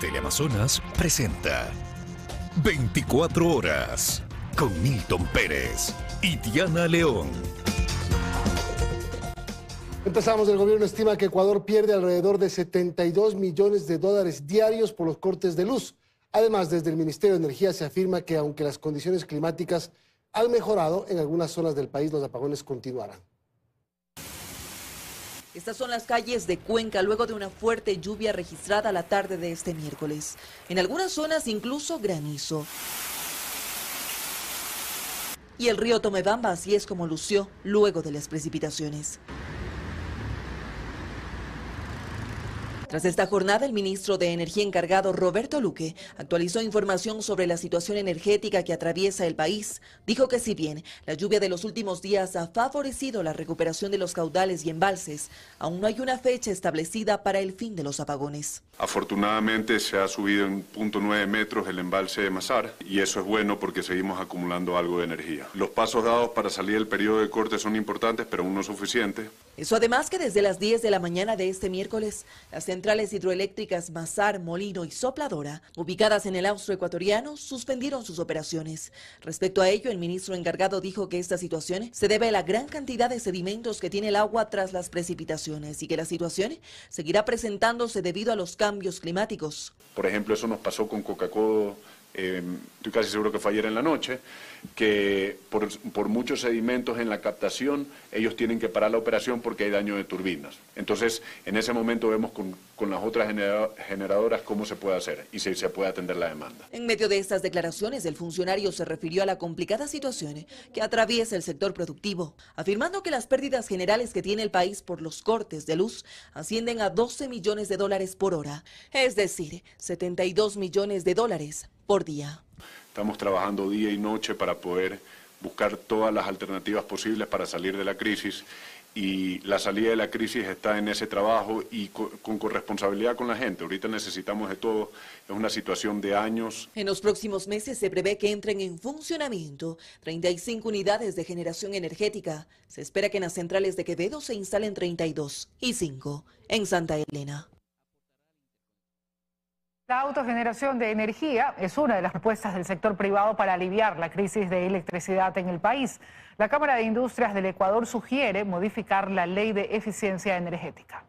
Teleamazonas presenta 24 horas con Milton Pérez y Diana León. Empezamos. El gobierno estima que Ecuador pierde alrededor de 72 millones de dólares diarios por los cortes de luz. Además, desde el Ministerio de Energía se afirma que aunque las condiciones climáticas han mejorado, en algunas zonas del país los apagones continuarán. Estas son las calles de Cuenca luego de una fuerte lluvia registrada la tarde de este miércoles. En algunas zonas incluso granizo. Y el río Tomebamba así es como lució luego de las precipitaciones. Tras esta jornada, el ministro de Energía encargado, Roberto Luque, actualizó información sobre la situación energética que atraviesa el país. Dijo que si bien la lluvia de los últimos días ha favorecido la recuperación de los caudales y embalses, aún no hay una fecha establecida para el fin de los apagones. Afortunadamente se ha subido en 0.9 metros el embalse de Mazar y eso es bueno porque seguimos acumulando algo de energía. Los pasos dados para salir del periodo de corte son importantes, pero aún no suficientes. Eso además que desde las 10 de la mañana de este miércoles, las centrales hidroeléctricas Mazar, Molino y Sopladora, ubicadas en el austroecuatoriano, suspendieron sus operaciones. Respecto a ello, el ministro encargado dijo que esta situación se debe a la gran cantidad de sedimentos que tiene el agua tras las precipitaciones y que la situación seguirá presentándose debido a los cambios climáticos. Por ejemplo, eso nos pasó con Coca-Cola. Estoy casi seguro que fue ayer en la noche, que por muchos sedimentos en la captación, ellos tienen que parar la operación porque hay daño de turbinas. Entonces, en ese momento vemos con las otras generadoras cómo se puede hacer y si se puede atender la demanda. En medio de estas declaraciones, el funcionario se refirió a la complicada situación que atraviesa el sector productivo, afirmando que las pérdidas generales que tiene el país por los cortes de luz ascienden a 12 millones de dólares por hora, es decir, 72 millones de dólares por día. Estamos trabajando día y noche para poder buscar todas las alternativas posibles para salir de la crisis y la salida de la crisis está en ese trabajo y con corresponsabilidad con la gente. Ahorita necesitamos de todo, es una situación de años. En los próximos meses se prevé que entren en funcionamiento 35 unidades de generación energética. Se espera que en las centrales de Quevedo se instalen 32 y 5 en Santa Elena. La autogeneración de energía es una de las propuestas del sector privado para aliviar la crisis de electricidad en el país. La Cámara de Industrias del Ecuador sugiere modificar la Ley de Eficiencia Energética.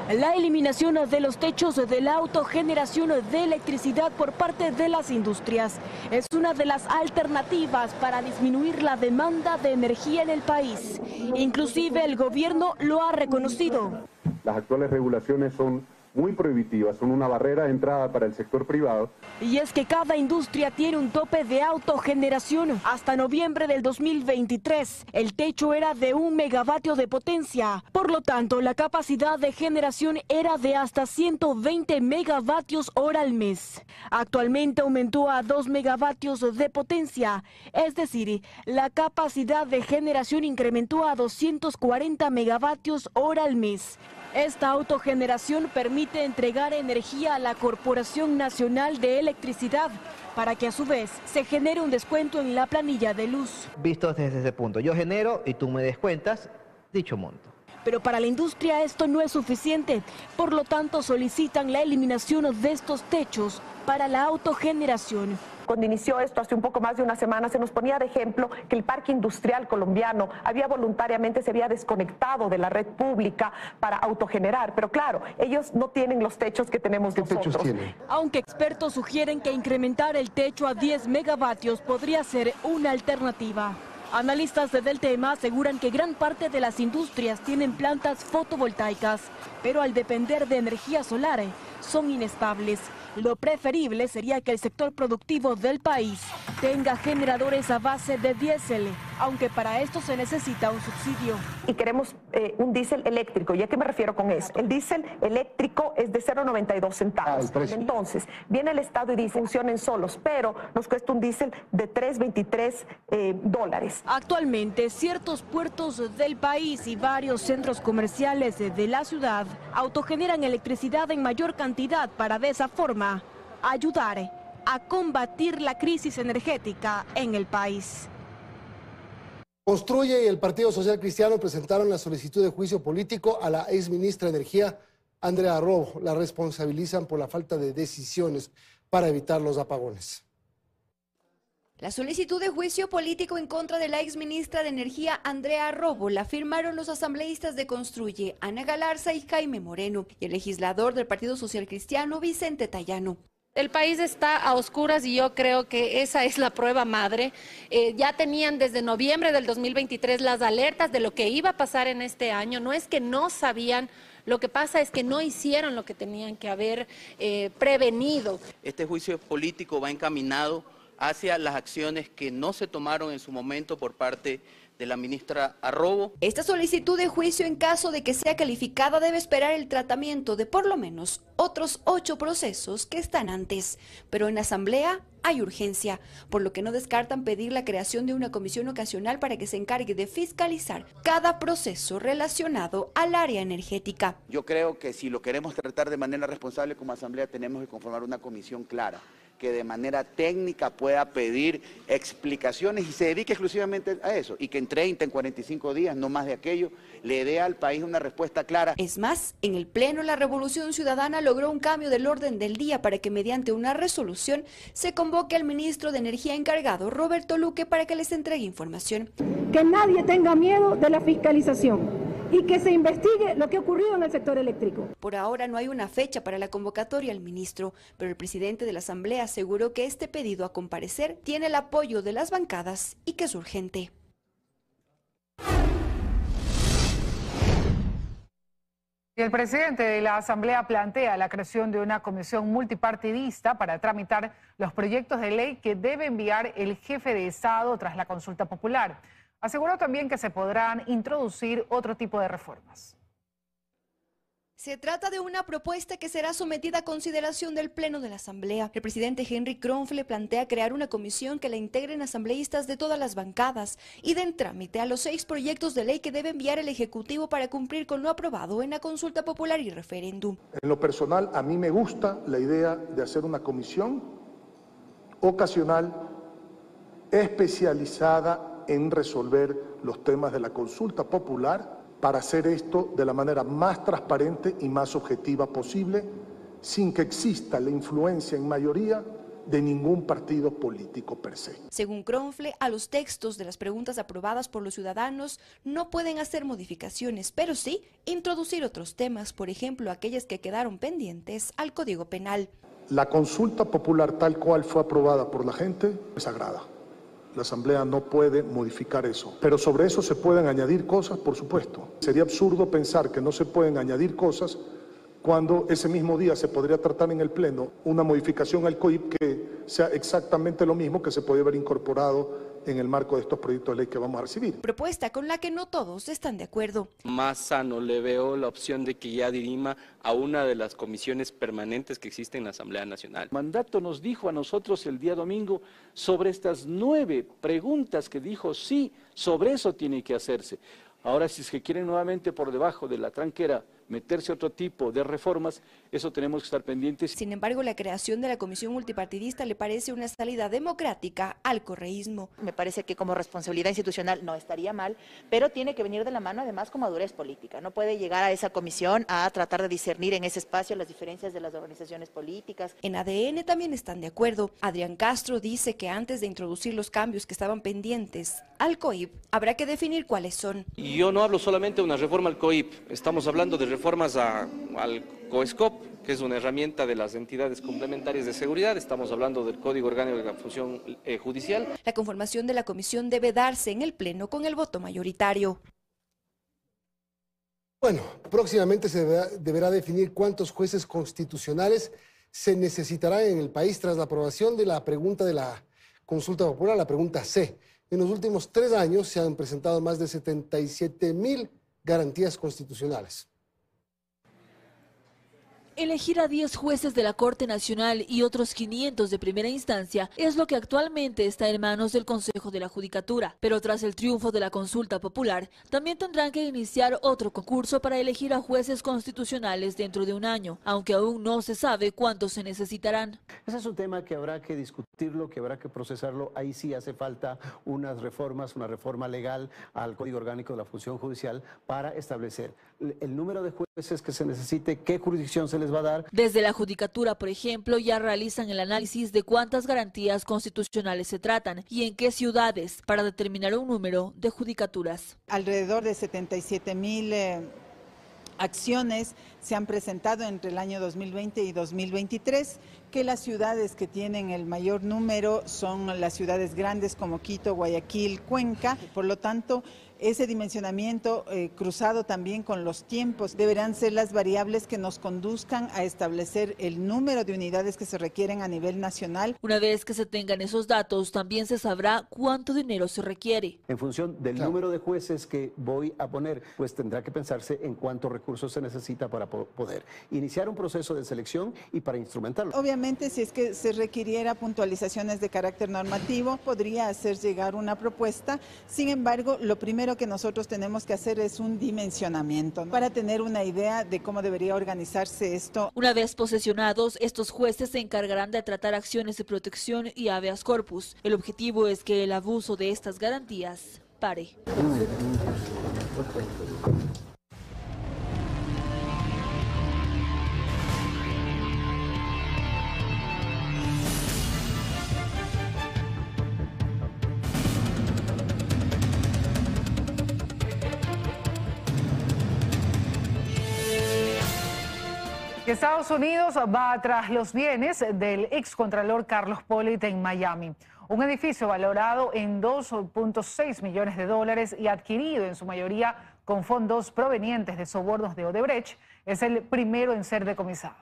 La eliminación de los techos de la autogeneración de electricidad por parte de las industrias es una de las alternativas para disminuir la demanda de energía en el país. Inclusive el gobierno lo ha reconocido. Las actuales regulaciones son muy prohibitivas, son una barrera de entrada para el sector privado. Y es que cada industria tiene un tope de autogeneración. Hasta noviembre del 2023, el techo era de 1 megavatio de potencia. Por lo tanto, la capacidad de generación era de hasta 120 megavatios hora al mes. Actualmente aumentó a 2 megavatios de potencia, es decir, la capacidad de generación incrementó a 240 megavatios hora al mes. Esta autogeneración permite entregar energía a la Corporación Nacional de Electricidad para que a su vez se genere un descuento en la planilla de luz. Visto desde ese punto, yo genero y tú me descuentas dicho monto. Pero para la industria esto no es suficiente, por lo tanto solicitan la eliminación de estos techos para la autogeneración. Cuando inició esto hace un poco más de una semana se nos ponía de ejemplo que el parque industrial colombiano se había desconectado de la red pública para autogenerar, pero claro, ellos no tienen los techos que tenemos nosotros. ¿Qué techos tienen? Aunque expertos sugieren que incrementar el techo a 10 megavatios podría ser una alternativa. Analistas del tema aseguran que gran parte de las industrias tienen plantas fotovoltaicas, pero al depender de energía solar son inestables. Lo preferible sería que el sector productivo del país tenga generadores a base de diésel, aunque para esto se necesita un subsidio. Y queremos un diésel eléctrico. ¿Y a qué me refiero con eso? El diésel eléctrico es de 0.92 centavos. Entonces, viene el Estado y dice, funcionen solos, pero nos cuesta un diésel de 3.23 dólares. Actualmente, ciertos puertos del país y varios centros comerciales de la ciudad autogeneran electricidad en mayor cantidad para de esa forma ayudar a combatir la crisis energética en el país. Construye y el Partido Social Cristiano presentaron la solicitud de juicio político a la exministra de Energía, Andrea Robo. La responsabilizan por la falta de decisiones para evitar los apagones. La solicitud de juicio político en contra de la exministra de Energía, Andrea Robo, la firmaron los asambleístas de Construye, Ana Galarza y Jaime Moreno, y el legislador del Partido Social Cristiano, Vicente Tayano. El país está a oscuras y yo creo que esa es la prueba madre. Ya tenían desde noviembre del 2023 las alertas de lo que iba a pasar en este año. No es que no sabían, lo que pasa es que no hicieron lo que tenían que haber prevenido. Este juicio político va encaminado hacia las acciones que no se tomaron en su momento por parte de la ministra Robo. Esta solicitud de juicio, en caso de que sea calificada, debe esperar el tratamiento de por lo menos otros 8 procesos que están antes. Pero en asamblea hay urgencia, por lo que no descartan pedir la creación de una comisión ocasional para que se encargue de fiscalizar cada proceso relacionado al área energética. Yo creo que si lo queremos tratar de manera responsable como asamblea, tenemos que conformar una comisión clara, que de manera técnica pueda pedir explicaciones y se dedique exclusivamente a eso, y que en 30, en 45 días, no más de aquello, le dé al país una respuesta clara. Es más, en el Pleno la Revolución Ciudadana logró un cambio del orden del día para que mediante una resolución se convoque al ministro de Energía encargado, Roberto Luque, para que les entregue información. Que nadie tenga miedo de la fiscalización y que se investigue lo que ha ocurrido en el sector eléctrico. Por ahora no hay una fecha para la convocatoria al ministro, pero el presidente de la Asamblea aseguró que este pedido a comparecer tiene el apoyo de las bancadas y que es urgente. Y el presidente de la Asamblea plantea la creación de una comisión multipartidista para tramitar los proyectos de ley que debe enviar el jefe de Estado tras la consulta popular. Aseguró también que se podrán introducir otro tipo de reformas. Se trata de una propuesta que será sometida a consideración del Pleno de la Asamblea. El presidente Henry Kronfle plantea crear una comisión que la integren asambleístas de todas las bancadas y den trámite a los 6 proyectos de ley que debe enviar el Ejecutivo para cumplir con lo aprobado en la consulta popular y referéndum. En lo personal, a mí me gusta la idea de hacer una comisión ocasional especializada en resolver los temas de la consulta popular, para hacer esto de la manera más transparente y más objetiva posible, sin que exista la influencia en mayoría de ningún partido político per se. Según Kronfle, a los textos de las preguntas aprobadas por los ciudadanos no pueden hacer modificaciones, pero sí introducir otros temas, por ejemplo, aquellas que quedaron pendientes al Código Penal. La consulta popular tal cual fue aprobada por la gente es sagrada. La Asamblea no puede modificar eso. Pero sobre eso se pueden añadir cosas, por supuesto. Sería absurdo pensar que no se pueden añadir cosas cuando ese mismo día se podría tratar en el Pleno una modificación al COIP que sea exactamente lo mismo que se puede haber incorporado en el marco de estos proyectos de ley que vamos a recibir. Propuesta con la que no todos están de acuerdo. Más sano le veo la opción de que ya dirima a una de las comisiones permanentes que existen en la Asamblea Nacional. El mandato nos dijo a nosotros el día domingo sobre estas 9 preguntas que dijo sí, sobre eso tiene que hacerse. Ahora, si es que quieren nuevamente por debajo de la tranquera meterse otro tipo de reformas, eso tenemos que estar pendientes. Sin embargo, la creación de la comisión multipartidista le parece una salida democrática al correísmo. Me parece que como responsabilidad institucional no estaría mal, pero tiene que venir de la mano además con madurez política. No puede llegar a esa comisión a tratar de discernir en ese espacio las diferencias de las organizaciones políticas. En ADN también están de acuerdo. Adrián Castro dice que antes de introducir los cambios que estaban pendientes al COIP, habrá que definir cuáles son. Y yo no hablo solamente de una reforma al COIP, estamos hablando de reformas al COESCOP, que es una herramienta de las entidades complementarias de seguridad. Estamos hablando del Código Orgánico de la Función Judicial. La conformación de la comisión debe darse en el Pleno con el voto mayoritario. Bueno, próximamente se deberá definir cuántos jueces constitucionales se necesitarán en el país tras la aprobación de la pregunta de la consulta popular, la pregunta C. En los últimos 3 años se han presentado más de 77,000 garantías constitucionales. Elegir a 10 jueces de la Corte Nacional y otros 500 de primera instancia es lo que actualmente está en manos del Consejo de la Judicatura. Pero tras el triunfo de la consulta popular, también tendrán que iniciar otro concurso para elegir a jueces constitucionales dentro de un año, aunque aún no se sabe cuántos se necesitarán. Ese es un tema que habrá que discutirlo, que habrá que procesarlo. Ahí sí hace falta unas reformas, una reforma legal al Código Orgánico de la Función Judicial para establecer el número de jueces jueces que se necesite, qué jurisdicción se les va a dar. Desde la Judicatura, por ejemplo, ya realizan el análisis de cuántas garantías constitucionales se tratan y en qué ciudades para determinar un número de judicaturas. Alrededor de 77,000 acciones se han presentado entre el año 2020 y 2023, que las ciudades que tienen el mayor número son las ciudades grandes como Quito, Guayaquil, Cuenca. Por lo tanto, ese dimensionamiento cruzado también con los tiempos deberán ser las variables que nos conduzcan a establecer el número de unidades que se requieren a nivel nacional. Una vez que se tengan esos datos, también se sabrá cuánto dinero se requiere. En función del número de jueces que voy a poner, pues tendrá que pensarse en cuántos recursos se necesita para poder iniciar un proceso de selección y para instrumentarlo. Obviamente, si es que se requiriera puntualizaciones de carácter normativo, podría hacer llegar una propuesta. Sin embargo, lo primero que nosotros tenemos que hacer es un dimensionamiento, ¿no?, para tener una idea de cómo debería organizarse esto. Una vez posesionados, estos jueces se encargarán de tratar acciones de protección y habeas corpus. El objetivo es que el abuso de estas garantías pare. Estados Unidos va tras los bienes del excontralor Carlos Pollitt en Miami. Un edificio valorado en $2.6 millones y adquirido en su mayoría con fondos provenientes de sobornos de Odebrecht es el primero en ser decomisado.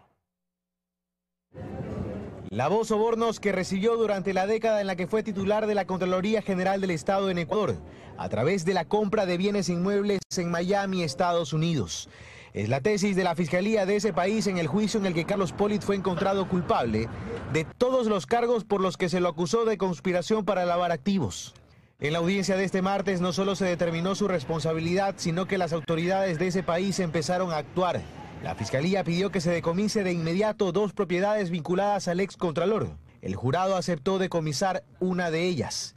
Lavó sobornos que recibió durante la década en la que fue titular de la Contraloría General del Estado en Ecuador, a través de la compra de bienes inmuebles en Miami, Estados Unidos. Es la tesis de la Fiscalía de ese país en el juicio en el que Carlos Pollitt fue encontrado culpable de todos los cargos por los que se lo acusó de conspiración para lavar activos. En la audiencia de este martes no solo se determinó su responsabilidad, sino que las autoridades de ese país empezaron a actuar. La Fiscalía pidió que se decomise de inmediato 2 propiedades vinculadas al excontralor. El jurado aceptó decomisar una de ellas.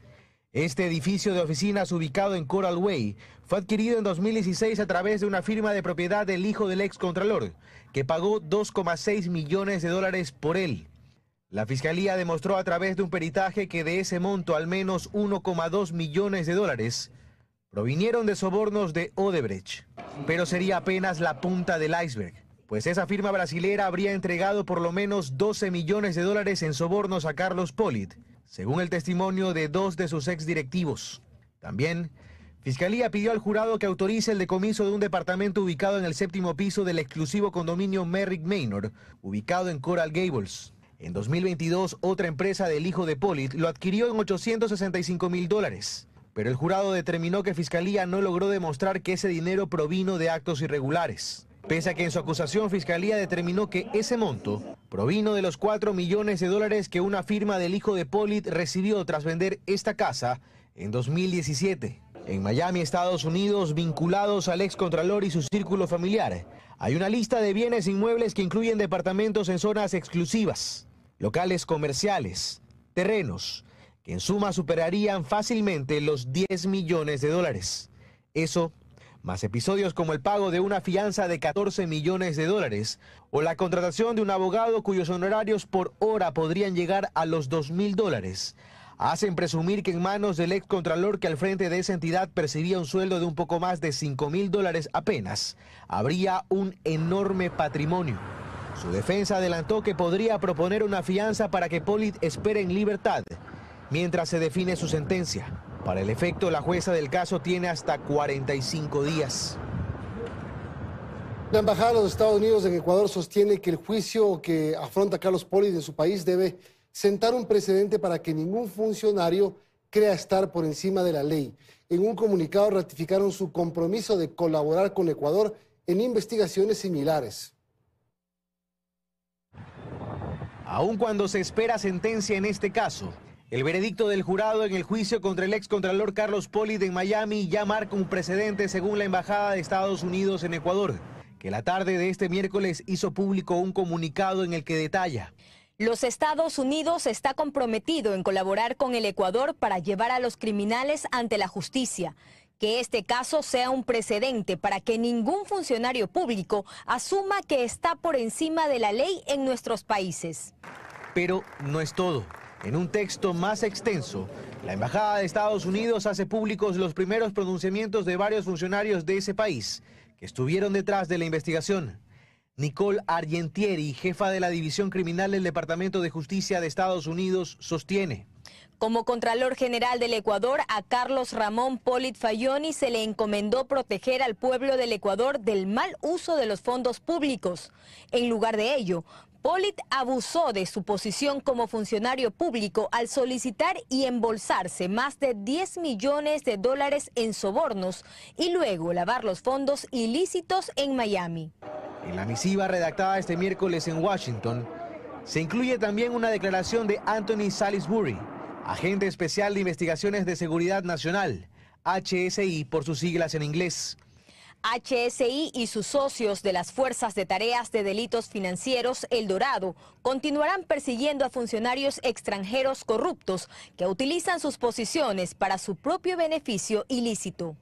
Este edificio de oficinas ubicado en Coral Way fue adquirido en 2016 a través de una firma de propiedad del hijo del excontralor, que pagó $2,6 millones por él. La Fiscalía demostró a través de un peritaje que de ese monto al menos $1,2 millones provinieron de sobornos de Odebrecht. Pero sería apenas la punta del iceberg, pues esa firma brasilera habría entregado por lo menos $12 millones en sobornos a Carlos Pollitt, según el testimonio de 2 de sus exdirectivos. También, Fiscalía pidió al jurado que autorice el decomiso de un departamento ubicado en el 7º piso del exclusivo condominio Merrick Manor, ubicado en Coral Gables. En 2022, otra empresa del hijo de Pollitt lo adquirió en $865,000, pero el jurado determinó que Fiscalía no logró demostrar que ese dinero provino de actos irregulares. Pese a que en su acusación Fiscalía determinó que ese monto provino de los $4 millones que una firma del hijo de Pollitt recibió tras vender esta casa en 2017. En Miami, Estados Unidos, vinculados al excontralor y su círculo familiar, hay una lista de bienes inmuebles que incluyen departamentos en zonas exclusivas, locales comerciales, terrenos, que en suma superarían fácilmente los $10 millones. Eso, más episodios como el pago de una fianza de $14 millones o la contratación de un abogado cuyos honorarios por hora podrían llegar a los $2,000, hacen presumir que en manos del excontralor, que al frente de esa entidad percibía un sueldo de un poco más de $5,000 apenas, habría un enorme patrimonio. Su defensa adelantó que podría proponer una fianza para que Pollitt espere en libertad mientras se define su sentencia. Para el efecto, la jueza del caso tiene hasta 45 días. La Embajada de los Estados Unidos en Ecuador sostiene que el juicio que afronta Carlos Pollitt en su país debe sentar un precedente para que ningún funcionario crea estar por encima de la ley. En un comunicado ratificaron su compromiso de colaborar con Ecuador en investigaciones similares. Aun cuando se espera sentencia en este caso, el veredicto del jurado en el juicio contra el excontralor Carlos Pollitt en Miami ya marca un precedente, según la Embajada de Estados Unidos en Ecuador, que la tarde de este miércoles hizo público un comunicado en el que detalla: los Estados Unidos está comprometido en colaborar con el Ecuador para llevar a los criminales ante la justicia. que este caso sea un precedente para que ningún funcionario público asuma que está por encima de la ley en nuestros países. Pero no es todo. En un texto más extenso, la Embajada de Estados Unidos hace públicos los primeros pronunciamientos de varios funcionarios de ese país que estuvieron detrás de la investigación. Nicole Argentieri, jefa de la División Criminal del Departamento de Justicia de Estados Unidos, sostiene: como Contralor General del Ecuador, a Carlos Ramón Polit Fayoni se le encomendó proteger al pueblo del Ecuador del mal uso de los fondos públicos. En lugar de ello, Polit abusó de su posición como funcionario público al solicitar y embolsarse más de $10 millones en sobornos y luego lavar los fondos ilícitos en Miami. En la misiva redactada este miércoles en Washington, se incluye también una declaración de Anthony Salisbury, agente especial de Investigaciones de Seguridad Nacional, HSI por sus siglas en inglés. HSI y sus socios de las Fuerzas de Tareas de Delitos Financieros El Dorado continuarán persiguiendo a funcionarios extranjeros corruptos que utilizan sus posiciones para su propio beneficio ilícito.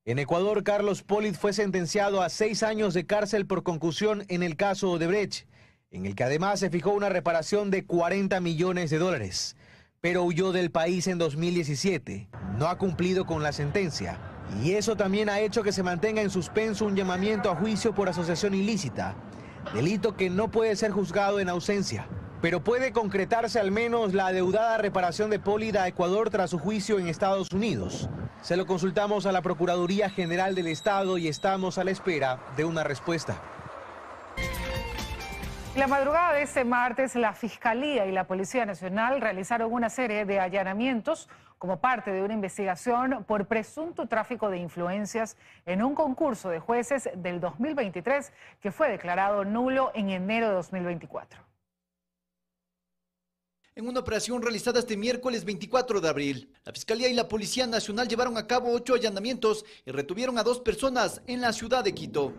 En Ecuador, Carlos Polit fue sentenciado a 6 años de cárcel por concusión en el caso Odebrecht, en el que además se fijó una reparación de $40 millones, pero huyó del país en 2017. No ha cumplido con la sentencia. Y eso también ha hecho que se mantenga en suspenso un llamamiento a juicio por asociación ilícita, delito que no puede ser juzgado en ausencia. Pero puede concretarse al menos la adeudada reparación de Polit a Ecuador tras su juicio en Estados Unidos. Se lo consultamos a la Procuraduría General del Estado y estamos a la espera de una respuesta. La madrugada de este martes, la Fiscalía y la Policía Nacional realizaron una serie de allanamientos como parte de una investigación por presunto tráfico de influencias en un concurso de jueces del 2023 que fue declarado nulo en enero de 2024. En una operación realizada este miércoles 24 de abril, la Fiscalía y la Policía Nacional llevaron a cabo 8 allanamientos y retuvieron a 2 personas en la ciudad de Quito.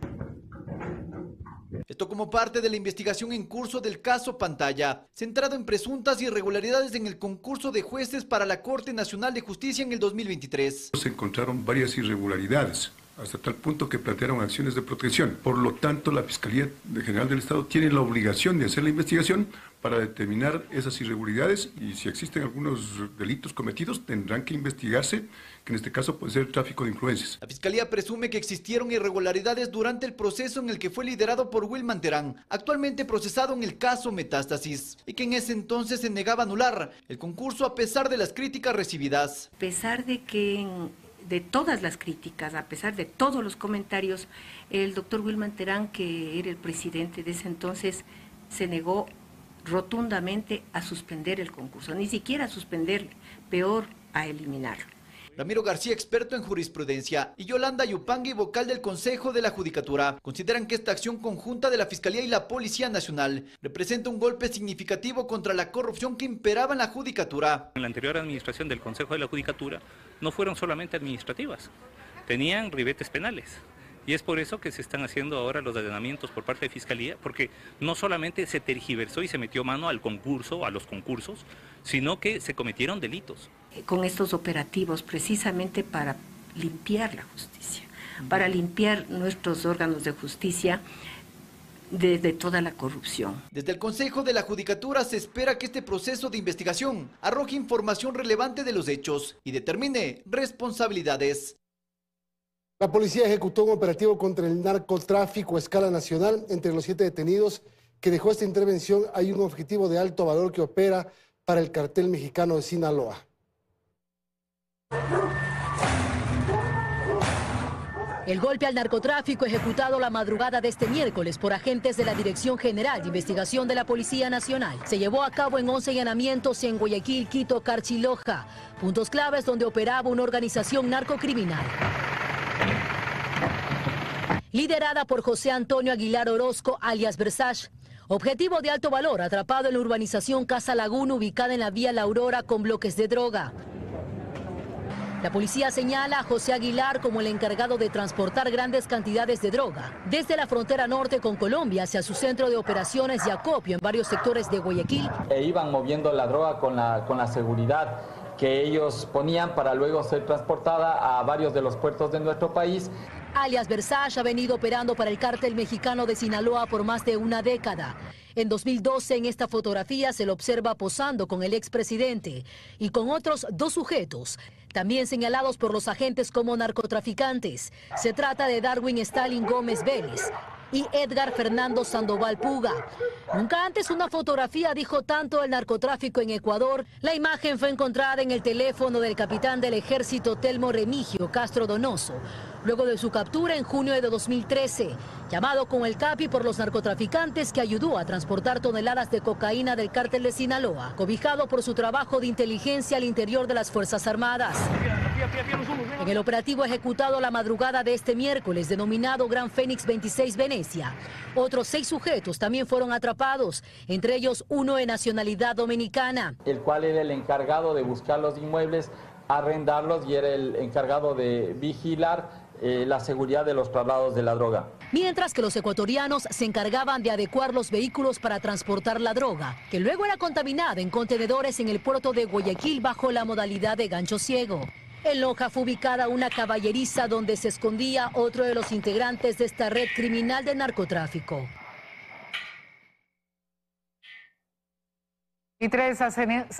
Esto como parte de la investigación en curso del caso Pantalla, centrado en presuntas irregularidades en el concurso de jueces para la Corte Nacional de Justicia en el 2023. Se encontraron varias irregularidades, hasta tal punto que plantearon acciones de protección. Por lo tanto, la Fiscalía General del Estado tiene la obligación de hacer la investigación para determinar esas irregularidades y si existen algunos delitos cometidos tendrán que investigarse, que en este caso puede ser tráfico de influencias. La Fiscalía presume que existieron irregularidades durante el proceso en el que fue liderado por Wilman Terán, actualmente procesado en el caso Metástasis, y que en ese entonces se negaba a anular el concurso a pesar de las críticas recibidas. A pesar de que de todas las críticas, a pesar de todos los comentarios, el doctor Wilman Terán, que era el presidente de ese entonces, se negó rotundamente a suspender el concurso, ni siquiera a suspenderlo, peor a eliminarlo. Ramiro García, experto en jurisprudencia, y Yolanda Yupangui, vocal del Consejo de la Judicatura, consideran que esta acción conjunta de la Fiscalía y la Policía Nacional representa un golpe significativo contra la corrupción que imperaba en la Judicatura. En la anterior administración del Consejo de la Judicatura no fueron solamente administrativas, tenían ribetes penales. Y es por eso que se están haciendo ahora los allanamientos por parte de Fiscalía, porque no solamente se tergiversó y se metió mano al concurso, a los concursos, sino que se cometieron delitos. Con estos operativos precisamente para limpiar la justicia, para limpiar nuestros órganos de justicia de toda la corrupción. Desde el Consejo de la Judicatura se espera que este proceso de investigación arroje información relevante de los hechos y determine responsabilidades. La policía ejecutó un operativo contra el narcotráfico a escala nacional. Entre los 7 detenidos que dejó esta intervención hay un objetivo de alto valor que opera para el cartel mexicano de Sinaloa. El golpe al narcotráfico ejecutado la madrugada de este miércoles por agentes de la Dirección General de Investigación de la Policía Nacional se llevó a cabo en 11 allanamientos en Guayaquil, Quito, Carchiloja, puntos claves donde operaba una organización narcocriminal. Liderada por José Antonio Aguilar Orozco, alias Versace. Objetivo de alto valor, atrapado en la urbanización Casa Laguna, ubicada en la vía La Aurora, con bloques de droga. La policía señala a José Aguilar como el encargado de transportar grandes cantidades de droga desde la frontera norte con Colombia hacia su centro de operaciones de acopio en varios sectores de Guayaquil. Iban moviendo la droga con la seguridad que ellos ponían para luego ser transportada a varios de los puertos de nuestro país. Alias Versace ha venido operando para el cártel mexicano de Sinaloa por más de una década. En 2012, en esta fotografía se lo observa posando con el expresidente y con otros 2 sujetos, también señalados por los agentes como narcotraficantes. Se trata de Darwin Stalin Gómez Vélez y Edgar Fernando Sandoval Puga. Nunca antes una fotografía dijo tanto el narcotráfico en Ecuador. La imagen fue encontrada en el teléfono del capitán del ejército Telmo Remigio Castro Donoso, luego de su captura en junio de 2013, llamado con el Capi por los narcotraficantes que ayudó a transportar toneladas de cocaína del cártel de Sinaloa, cobijado por su trabajo de inteligencia al interior de las Fuerzas Armadas. En el operativo ejecutado la madrugada de este miércoles, denominado Gran Fénix 26 Venecia, otros 6 sujetos también fueron atrapados, entre ellos uno de nacionalidad dominicana. El cual era el encargado de buscar los inmuebles, arrendarlos y era el encargado de vigilar la seguridad de los traslados de la droga. Mientras que los ecuatorianos se encargaban de adecuar los vehículos para transportar la droga, que luego era contaminada en contenedores en el puerto de Guayaquil bajo la modalidad de gancho ciego. En Loja fue ubicada una caballeriza donde se escondía otro de los integrantes de esta red criminal de narcotráfico. Y 3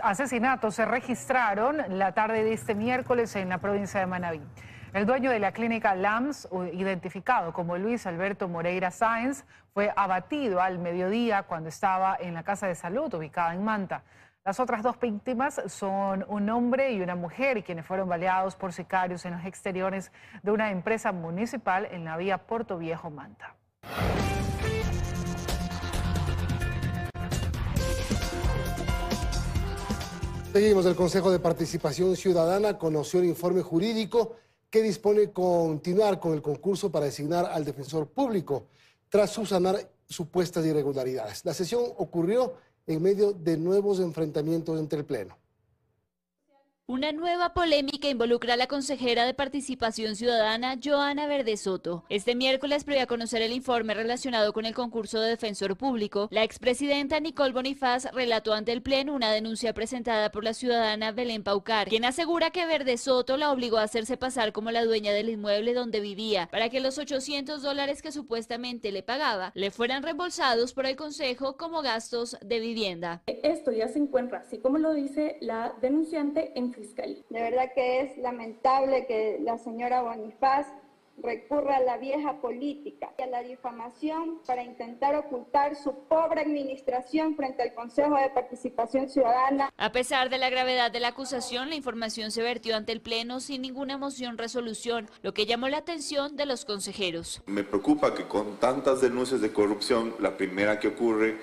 asesinatos se registraron la tarde de este miércoles en la provincia de Manabí. El dueño de la clínica LAMS, identificado como Luis Alberto Moreira Sáenz, fue abatido al mediodía cuando estaba en la casa de salud ubicada en Manta. Las otras 2 víctimas son un hombre y una mujer, quienes fueron baleados por sicarios en los exteriores de una empresa municipal en la vía Puerto Viejo, Manta. Seguimos. El Consejo de Participación Ciudadana conoció el informe jurídico que dispone continuar con el concurso para designar al defensor público tras subsanar supuestas irregularidades. La sesión ocurrió en medio de nuevos enfrentamientos entre el Pleno. Una nueva polémica involucra a la consejera de Participación Ciudadana, Joana Verde Soto. Este miércoles, previo a conocer el informe relacionado con el concurso de defensor público, la expresidenta Nicole Bonifaz relató ante el Pleno una denuncia presentada por la ciudadana Belén Paucar, quien asegura que Verde Soto la obligó a hacerse pasar como la dueña del inmueble donde vivía, para que los $800 que supuestamente le pagaba le fueran reembolsados por el Consejo como gastos de vivienda. Esto ya se encuentra, así como lo dice la denunciante, en fiscalía. De verdad que es lamentable que la señora Bonifaz recurra a la vieja política y a la difamación para intentar ocultar su pobre administración frente al Consejo de Participación Ciudadana. A pesar de la gravedad de la acusación, la información se vertió ante el Pleno sin ninguna moción-resolución, lo que llamó la atención de los consejeros. Me preocupa que con tantas denuncias de corrupción, la primera que ocurre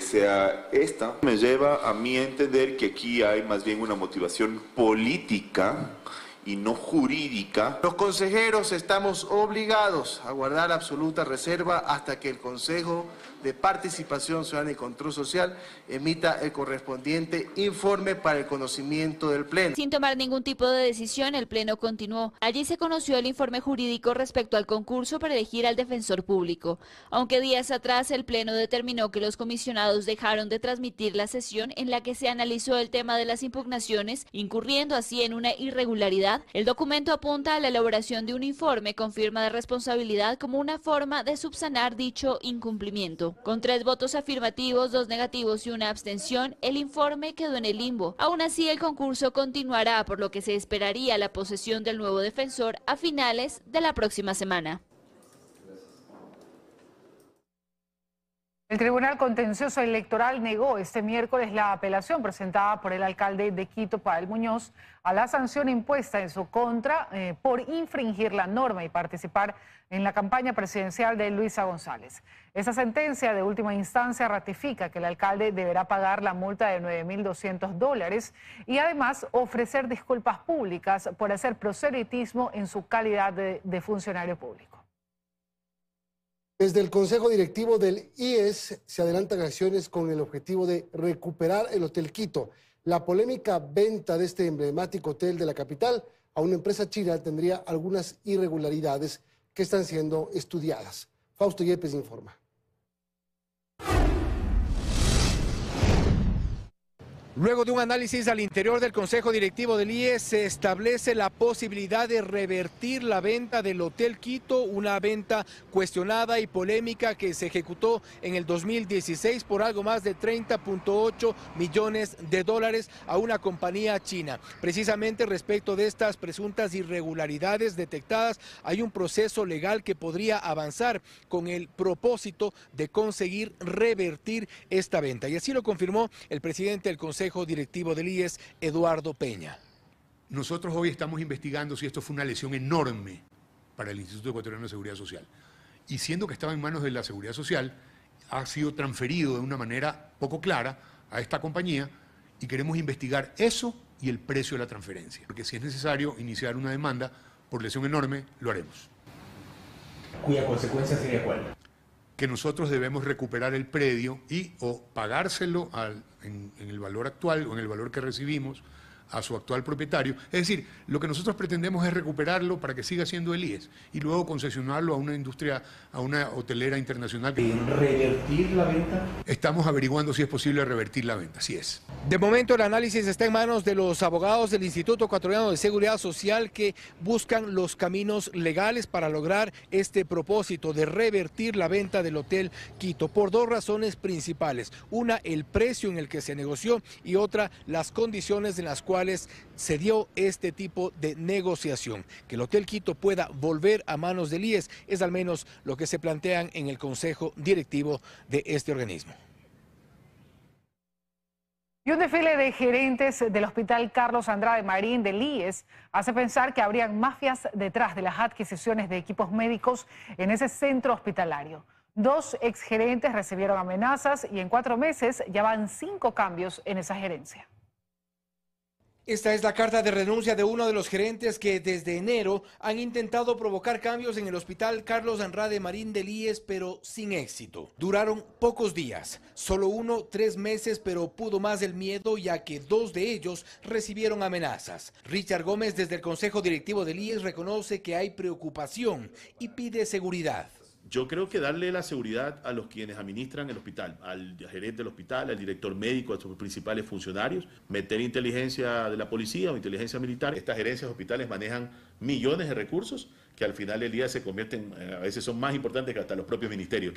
sea esta. Me lleva a mí a entender que aquí hay más bien una motivación política y no jurídica. Los consejeros estamos obligados a guardar absoluta reserva hasta que el Consejo de Participación Ciudadana y Control Social emita el correspondiente informe para el conocimiento del Pleno. Sin tomar ningún tipo de decisión, el Pleno continuó. Allí se conoció el informe jurídico respecto al concurso para elegir al defensor público. Aunque días atrás el Pleno determinó que los comisionados dejaron de transmitir la sesión en la que se analizó el tema de las impugnaciones, incurriendo así en una irregularidad, el documento apunta a la elaboración de un informe con firma de responsabilidad como una forma de subsanar dicho incumplimiento. Con 3 votos afirmativos, 2 negativos y una abstención, el informe quedó en el limbo. Aún así, el concurso continuará, por lo que se esperaría la posesión del nuevo defensor a finales de la próxima semana. El Tribunal Contencioso Electoral negó este miércoles la apelación presentada por el alcalde de Quito, Pavel Muñoz, a la sanción impuesta en su contra por infringir la norma y participar en la campaña presidencial de Luisa González. Esa sentencia de última instancia ratifica que el alcalde deberá pagar la multa de $9.200 y además ofrecer disculpas públicas por hacer proselitismo en su calidad de funcionario público. Desde el Consejo Directivo del IES se adelantan acciones con el objetivo de recuperar el Hotel Quito. La polémica venta de este emblemático hotel de la capital a una empresa china tendría algunas irregularidades que están siendo estudiadas. Fausto Yepes informa. Luego de un análisis al interior del Consejo Directivo del IES, se establece la posibilidad de revertir la venta del Hotel Quito, una venta cuestionada y polémica que se ejecutó en el 2016 por algo más de 30.8 millones de dólares a una compañía china. Precisamente respecto de estas presuntas irregularidades detectadas, hay un proceso legal que podría avanzar con el propósito de conseguir revertir esta venta. Y así lo confirmó el presidente del Consejo Directivo del IES, Eduardo Peña. Nosotros hoy estamos investigando si esto fue una lesión enorme para el Instituto Ecuatoriano de Seguridad Social. Y siendo que estaba en manos de la Seguridad Social, ha sido transferido de una manera poco clara a esta compañía y queremos investigar eso y el precio de la transferencia. Porque si es necesario iniciar una demanda por lesión enorme, lo haremos. ¿Cuya consecuencia sería cuál? Que nosotros debemos recuperar el predio y o pagárselo en el valor actual o en el valor que recibimos a su actual propietario. Es decir, lo que nosotros pretendemos es recuperarlo para que siga siendo el IES y luego concesionarlo a una industria, a una hotelera internacional. ¿Revertir la venta? Estamos averiguando si es posible revertir la venta, sí es. De momento el análisis está en manos de los abogados del Instituto Ecuatoriano de Seguridad Social que buscan los caminos legales para lograr este propósito de revertir la venta del Hotel Quito por dos razones principales. Una, el precio en el que se negoció y otra, las condiciones en las cuales se dio este tipo de negociación. Que el Hotel Quito pueda volver a manos del IES es al menos lo que se plantean en el Consejo Directivo de este organismo. Y un desfile de gerentes del Hospital Carlos Andrade Marín del IES hace pensar que habrían mafias detrás de las adquisiciones de equipos médicos en ese centro hospitalario. 2 exgerentes recibieron amenazas y en 4 meses ya van 5 cambios en esa gerencia. Esta es la carta de renuncia de uno de los gerentes que desde enero han intentado provocar cambios en el Hospital Carlos Andrade Marín del IES, pero sin éxito. Duraron pocos días, solo 3 meses, pero pudo más el miedo ya que 2 de ellos recibieron amenazas. Richard Gómez desde el Consejo Directivo del IES reconoce que hay preocupación y pide seguridad. Yo creo que darle la seguridad a los quienes administran el hospital, al gerente del hospital, al director médico, a sus principales funcionarios, meter inteligencia de la policía o inteligencia militar. Estas gerencias de hospitales manejan millones de recursos que al final del día se convierten, a veces son más importantes que hasta los propios ministerios.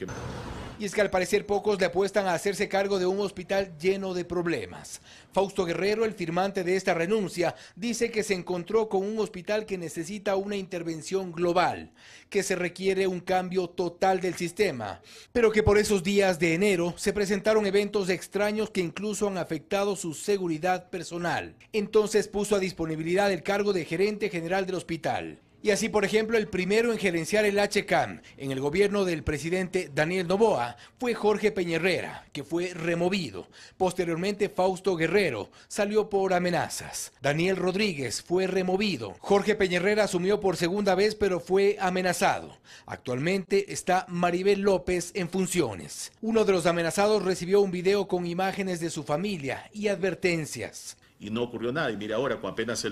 Y es que al parecer pocos le apuestan a hacerse cargo de un hospital lleno de problemas. Fausto Guerrero, el firmante de esta renuncia, dice que se encontró con un hospital que necesita una intervención global, que se requiere un cambio total del sistema, pero que por esos días de enero se presentaron eventos extraños que incluso han afectado su seguridad personal. Entonces puso a disponibilidad el cargo de gerente general del hospital. Y así, por ejemplo, el primero en gerenciar el HCAM en el gobierno del presidente Daniel Noboa fue Jorge Peñerrera, que fue removido. Posteriormente, Fausto Guerrero salió por amenazas. Daniel Rodríguez fue removido. Jorge Peñerrera asumió por segunda vez, pero fue amenazado. Actualmente está Maribel López en funciones. Uno de los amenazados recibió un video con imágenes de su familia y advertencias. Y no ocurrió nada, y mira ahora, cuando apenas se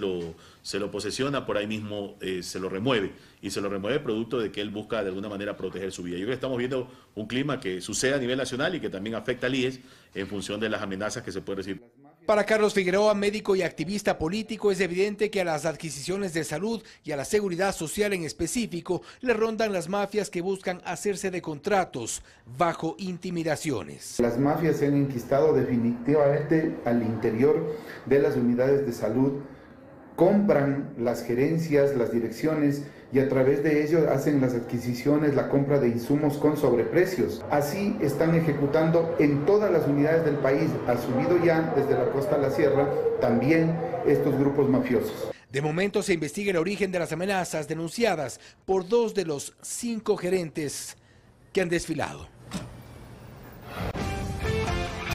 lo posesiona, por ahí mismo se lo remueve, y se lo remueve producto de que él busca de alguna manera proteger su vida. Yo creo que estamos viendo un clima que sucede a nivel nacional y que también afecta al IES en función de las amenazas que se puede recibir. Para Carlos Figueroa, médico y activista político, es evidente que a las adquisiciones de salud y a la seguridad social en específico le rondan las mafias que buscan hacerse de contratos bajo intimidaciones. Las mafias se han enquistado definitivamente al interior de las unidades de salud, compran las gerencias, las direcciones y a través de ello hacen las adquisiciones, la compra de insumos con sobreprecios. Así están ejecutando en todas las unidades del país. Ha subido ya desde la costa a la sierra también estos grupos mafiosos. De momento se investiga el origen de las amenazas denunciadas por 2 de los 5 gerentes que han desfilado.